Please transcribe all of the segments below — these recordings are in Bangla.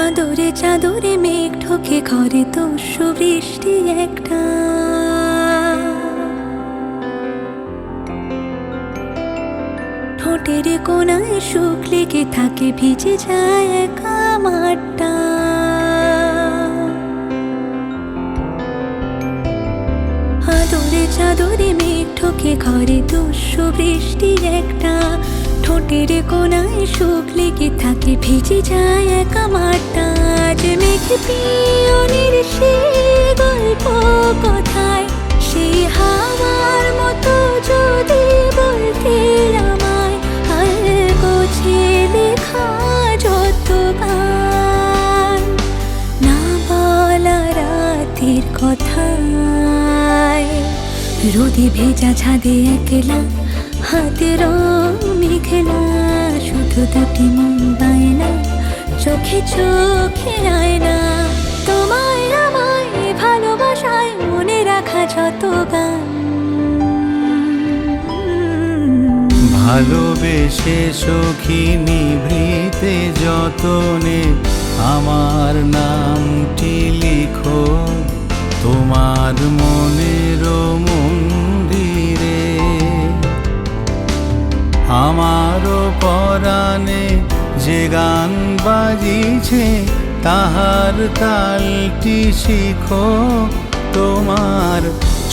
আদরে চাদরে মেঘ ঢোকে ঘরে তস্যু বৃষ্টি একটা, ঠোঁটের কোনায় সুখ লেগে থাকে ভিজে যায় একা মাঠটা। আদরে চাদরে মেঘ ঢোকে ঘরে তস্যু বৃষ্টি একটা, ঠোঁটের কোনায় সুখ লেগে থাকে ভিজে যায় একা মাঠটা। আজ মেঘে পিয়নের সে গল্প কথায়, সেই হাওয়ার মতো যদি বলতে আমায়, আর গোছে লেখা যত গান না বলা রাতের কথায়। রোদে ভেজা ছাদে একলা হাতে রং মেখেলা, শুধু দুটি মন বায়না চোখে চোখে আয়না। তোমায় আমায় ভালোবাসায় মনে রাখা যত গান। ভালোবেসে সখী নিভৃতে যতনে আমার নামটি লিখো তোমার মনের মন্দিরে। আমারও পরাণে যে গান বাজিছে তাহার তালটি শিখো তোমার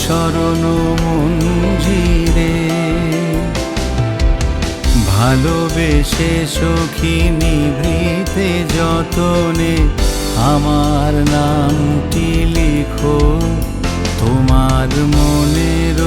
চরণ মঞ্জিরে। ভালোবেসে সখী নিভৃতে যতনে আমার নামটি লিখো তোমার মনের